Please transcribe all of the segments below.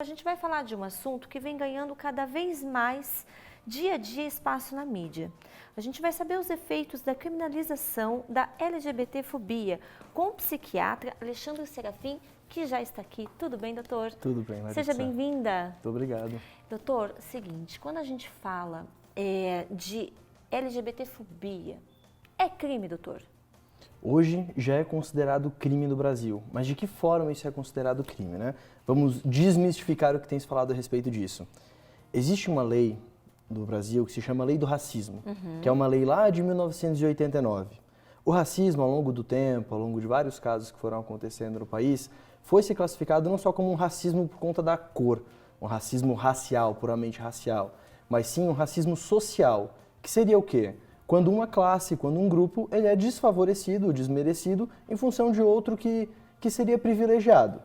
A gente vai falar de um assunto que vem ganhando cada vez mais, dia a dia, espaço na mídia. A gente vai saber os efeitos da criminalização da LGBTfobia com o psiquiatra Alexandre Serafim, que já está aqui. Tudo bem, doutor? Tudo bem, Larissa. Seja bem-vinda. Muito obrigado. Doutor, seguinte, quando a gente fala de LGBTfobia, é crime, doutor? Hoje já é considerado crime no Brasil, mas de que forma isso é considerado crime, né? Vamos desmistificar o que tem se falado a respeito disso. Existe uma lei do Brasil que se chama Lei do Racismo, que é uma lei lá de 1989. O racismo, ao longo do tempo, ao longo de vários casos que foram acontecendo no país, foi se classificado não só como um racismo por conta da cor, um racismo racial, puramente racial, mas sim um racismo social, que seria o quê? Quando uma classe, quando um grupo, ele é desfavorecido, desmerecido, em função de outro que seria privilegiado.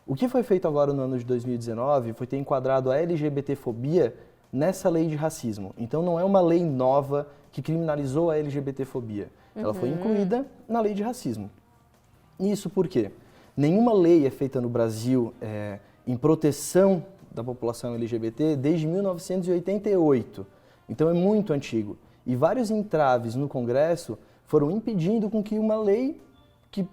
O que foi feito agora no ano de 2019 foi ter enquadrado a LGBTfobia nessa lei de racismo. Então não é uma lei nova que criminalizou a LGBTfobia. Ela foi incluída na lei de racismo. Isso por quê? Nenhuma lei é feita no Brasil em proteção da população LGBT desde 1988. Então é muito antigo. E vários entraves no Congresso foram impedindo com que uma lei que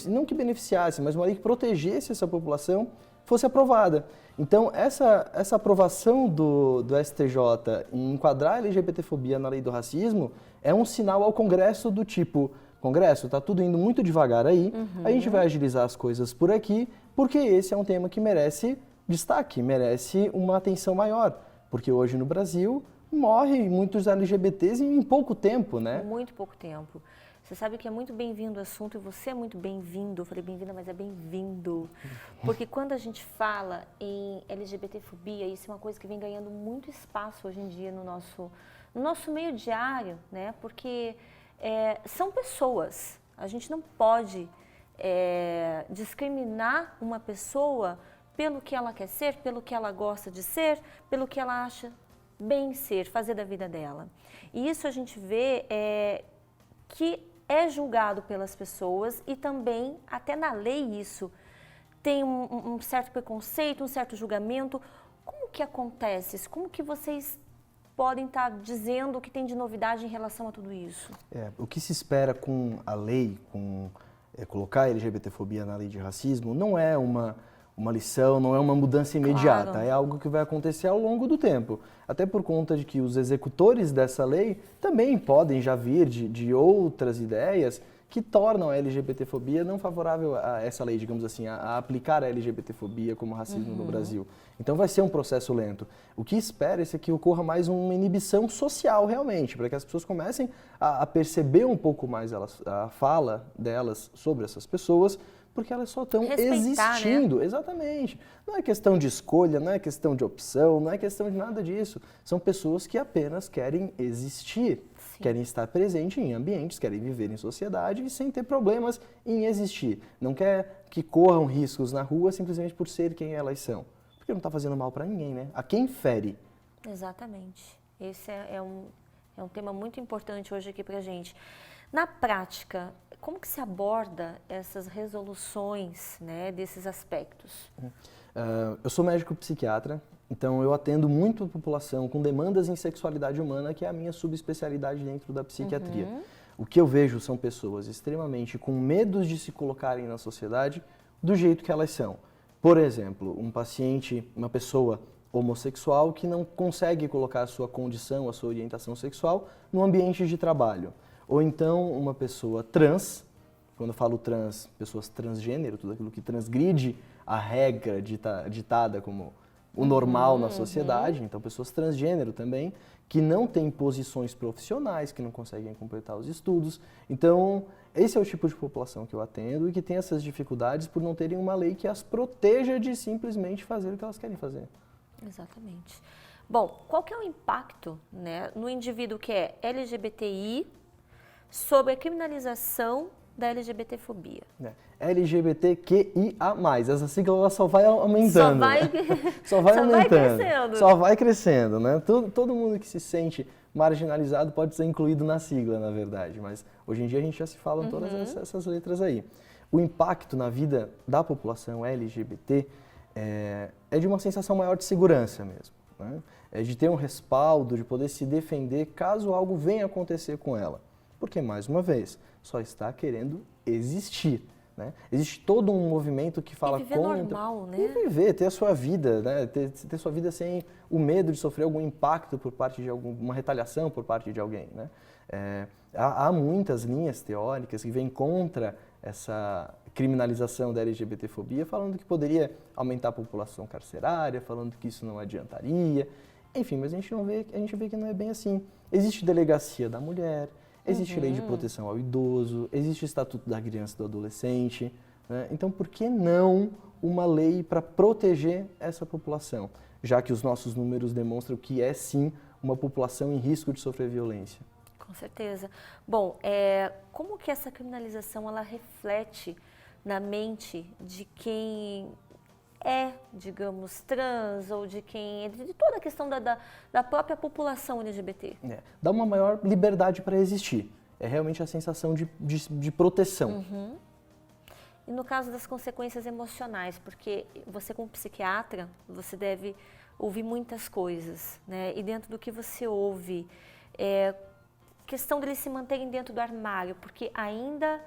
não que beneficiasse, mas uma lei que protegesse essa população fosse aprovada. Então, essa aprovação do STJ em enquadrar a LGBTfobia na lei do racismo é um sinal ao Congresso do tipo, Congresso, está tudo indo muito devagar aí, a gente vai agilizar as coisas por aqui, porque esse é um tema que merece destaque, merece uma atenção maior. Porque hoje no Brasil morrem muitos LGBTs em pouco tempo, né? Muito pouco tempo. Você sabe que é muito bem-vindo o assunto e você é muito bem-vindo. Eu falei bem-vinda, mas é bem-vindo. Porque quando a gente fala em LGBTfobia, isso é uma coisa que vem ganhando muito espaço hoje em dia no nosso meio diário, né? Porque são pessoas. A gente não pode discriminar uma pessoa pelo que ela quer ser, pelo que ela gosta de ser, pelo que ela acha bem ser, fazer da vida dela. E isso a gente vê que é julgado pelas pessoas e também, até na lei isso, tem um certo preconceito, um certo julgamento. Como que acontece isso? Como que vocês podem estar dizendo o que tem de novidade em relação a tudo isso? O que se espera com a lei, colocar a LGBTfobia na lei de racismo, não é uma lição, não é uma mudança imediata, Claro. É algo que vai acontecer ao longo do tempo. Até por conta de que os executores dessa lei também podem já vir de outras ideias que tornam a LGBTfobia não favorável a essa lei, digamos assim, a aplicar a LGBTfobia como racismo no Brasil. Então vai ser um processo lento. O que espera-se é que ocorra mais uma inibição social realmente, para que as pessoas comecem a perceber um pouco mais a fala delas sobre essas pessoas, porque elas só estão existindo. Né? Exatamente. Não é questão de escolha, não é questão de opção, não é questão de nada disso. São pessoas que apenas querem existir, querem estar presentes em ambientes, querem viver em sociedade e sem ter problemas em existir. Não quer que corram riscos na rua simplesmente por ser quem elas são. Porque não está fazendo mal para ninguém, né? A quem fere. Exatamente. Esse é um tema muito importante hoje aqui pra gente. Na prática, como que se aborda essas resoluções, né, desses aspectos? Eu sou médico psiquiatra, então eu atendo muito a população com demandas em sexualidade humana, que é a minha subespecialidade dentro da psiquiatria. O que eu vejo são pessoas extremamente com medos de se colocarem na sociedade do jeito que elas são. Por exemplo, um paciente, uma pessoa homossexual que não consegue colocar a sua condição, a sua orientação sexual no ambiente de trabalho. Ou então uma pessoa trans, quando eu falo trans, pessoas transgênero, tudo aquilo que transgride a regra ditada como o normal na sociedade, então pessoas transgênero também, que não têm posições profissionais, que não conseguem completar os estudos. Então, esse é o tipo de população que eu atendo e que tem essas dificuldades por não terem uma lei que as proteja de simplesmente fazer o que elas querem fazer. Exatamente. Bom, qual que é o impacto, né, no indivíduo que é LGBTI sobre a criminalização da LGBTfobia? LGBTQIA+, essa sigla ela só vai aumentando. Só vai aumentando. Crescendo. Só vai crescendo, né? Todo mundo que se sente marginalizado pode ser incluído na sigla, na verdade, mas hoje em dia a gente já se fala em todas essas letras aí. O impacto na vida da população LGBT é de uma sensação maior de segurança mesmo, né? É de ter um respaldo, de poder se defender caso algo venha acontecer com ela. Porque, mais uma vez, só está querendo existir, né? Existe todo um movimento que fala viver contra... normal, né? E viver, ter a sua vida, né? Ter sua vida sem o medo de sofrer algum impacto por parte de alguma retaliação por parte de alguém, né? Há muitas linhas teóricas que vêm contra essa criminalização da LGBTfobia, falando que poderia aumentar a população carcerária, falando que isso não adiantaria. Enfim, mas a gente vê que não é bem assim. Existe delegacia da mulher, existe lei de proteção ao idoso, existe o Estatuto da Criança e do Adolescente, né? Então, por que não uma lei para proteger essa população? Já que os nossos números demonstram que é sim uma população em risco de sofrer violência. Com certeza. Bom, como que essa criminalização ela reflete na mente de quem digamos, trans ou de toda a questão da própria população LGBT? Dá uma maior liberdade para existir. É realmente a sensação de proteção. E no caso das consequências emocionais, porque você como psiquiatra, você deve ouvir muitas coisas, né? E dentro do que você ouve, questão deles se manterem dentro do armário, porque ainda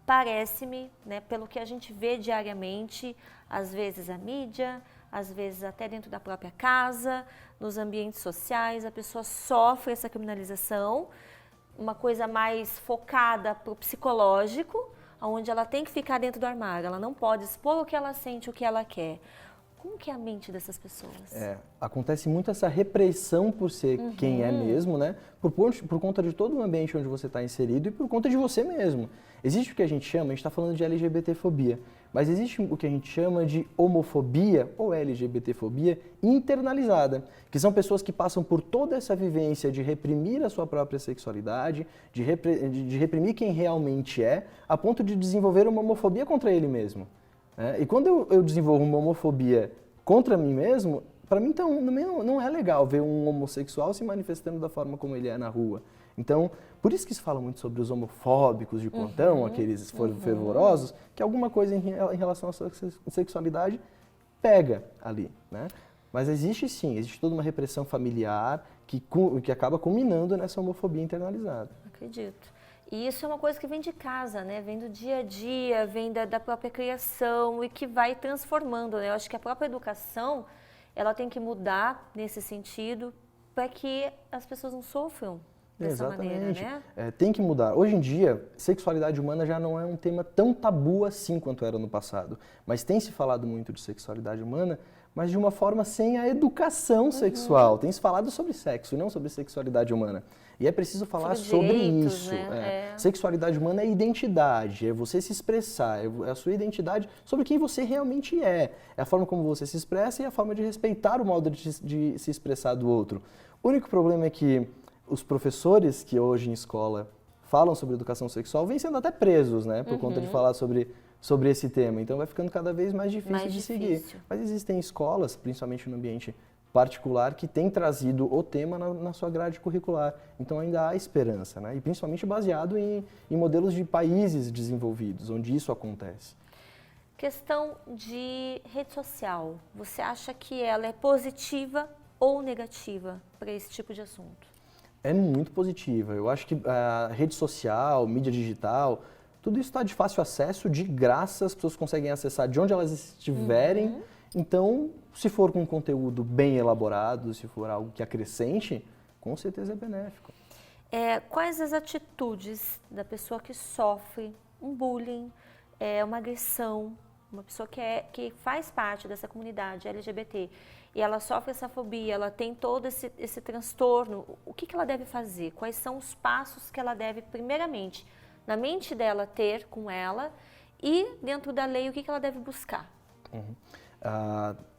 parece-me, né, pelo que a gente vê diariamente, às vezes a mídia, às vezes até dentro da própria casa, nos ambientes sociais, a pessoa sofre essa criminalização, uma coisa mais focada para o psicológico, onde ela tem que ficar dentro do armário, ela não pode expor o que ela sente, o que ela quer. Como que é a mente dessas pessoas? Acontece muito essa repressão por ser quem é mesmo, né? Por conta de todo o ambiente onde você está inserido e por conta de você mesmo. Existe o que a gente está falando de LGBTfobia, mas existe o que a gente chama de homofobia ou LGBTfobia internalizada, que são pessoas que passam por toda essa vivência de reprimir a sua própria sexualidade, de reprimir quem realmente é, a ponto de desenvolver uma homofobia contra ele mesmo. E quando eu desenvolvo uma homofobia contra mim mesmo, para mim então, não é legal ver um homossexual se manifestando da forma como ele é na rua. Então, por isso que se fala muito sobre os homofóbicos de plantão, aqueles fervorosos, que alguma coisa em relação à sua sexualidade pega ali, né? Mas existe sim, existe toda uma repressão familiar que acaba culminando nessa homofobia internalizada. Acredito. E isso é uma coisa que vem de casa, né? Vem do dia a dia, vem da própria criação e que vai transformando, né? Eu acho que a própria educação, ela tem que mudar nesse sentido para que as pessoas não sofram dessa maneira, né? Tem que mudar. Hoje em dia, sexualidade humana já não é um tema tão tabu assim quanto era no passado. Mas tem se falado muito de sexualidade humana, mas de uma forma sem a educação sexual. Tem se falado sobre sexo e não sobre sexualidade humana. E é preciso falar sobre isso. Né? Sexualidade humana é identidade, é você se expressar, é a sua identidade sobre quem você realmente é. É a forma como você se expressa e a forma de respeitar o modo de se expressar do outro. O único problema é que os professores que hoje em escola falam sobre educação sexual vêm sendo até presos, né, por conta de falar sobre esse tema. Então vai ficando cada vez mais difícil de seguir. Mas existem escolas, principalmente no ambiente particular, que têm trazido o tema na sua grade curricular. Então ainda há esperança, né? E principalmente baseado em modelos de países desenvolvidos, onde isso acontece. Questão de rede social. Você acha que ela é positiva ou negativa para esse tipo de assunto? É muito positiva. Eu acho que a rede social, mídia digital, tudo isso está de fácil acesso, de graça, as pessoas conseguem acessar de onde elas estiverem. Então, se for com conteúdo bem elaborado, se for algo que acrescente, com certeza é benéfico. Quais as atitudes da pessoa que sofre um bullying, uma agressão, uma pessoa que faz parte dessa comunidade LGBT e ela sofre essa fobia, ela tem todo esse transtorno, o que ela deve fazer? Quais são os passos que ela deve, primeiramente, na mente dela ter com ela e dentro da lei, o que ela deve buscar?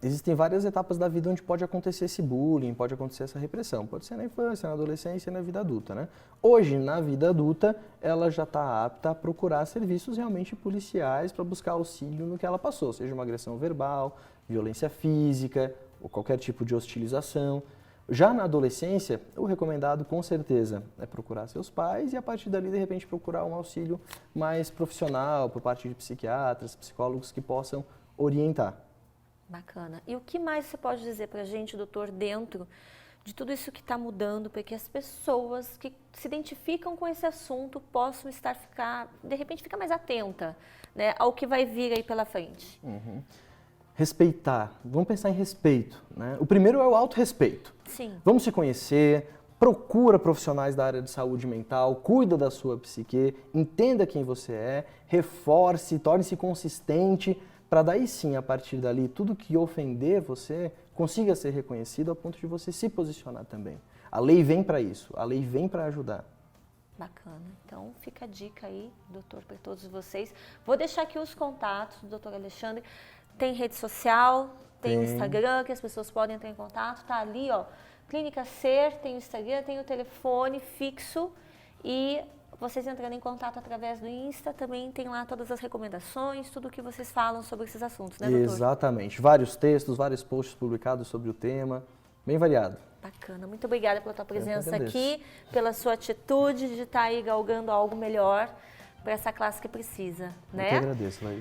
Existem várias etapas da vida onde pode acontecer esse bullying, pode acontecer essa repressão. Pode ser na infância, na adolescência e na vida adulta, né? Hoje, na vida adulta, ela já está apta a procurar serviços realmente policiais para buscar auxílio no que ela passou, seja uma agressão verbal, violência física ou qualquer tipo de hostilização. Já na adolescência, o recomendado com certeza é procurar seus pais e a partir dali, de repente, procurar um auxílio mais profissional por parte de psiquiatras, psicólogos que possam orientar. Bacana. E o que mais você pode dizer para a gente, doutor, dentro de tudo isso que está mudando, para que as pessoas que se identificam com esse assunto possam de repente, ficar mais atenta, né, ao que vai vir aí pela frente? Respeitar. Vamos pensar em respeito, né? O primeiro é o autorrespeito. Sim. Vamos se conhecer, procura profissionais da área de saúde mental, cuida da sua psique, entenda quem você é, reforce, torne-se consistente, para daí sim, a partir dali, tudo que ofender você consiga ser reconhecido ao ponto de você se posicionar também. A lei vem para isso, a lei vem para ajudar. Bacana. Então, fica a dica aí, doutor, para todos vocês. Vou deixar aqui os contatos do doutor Alexandre. Tem rede social, tem o Instagram, que as pessoas podem entrar em contato. Tá ali, ó, Clínica Ser, tem o Instagram, tem o telefone fixo e vocês entrando em contato através do Insta, também tem lá todas as recomendações, tudo o que vocês falam sobre esses assuntos, né, doutor? Exatamente. Vários textos, vários posts publicados sobre o tema, bem variado. Bacana. Muito obrigada pela tua presença aqui, pela sua atitude de estar aí galgando algo melhor para essa classe que precisa, né? Eu que agradeço, Laís.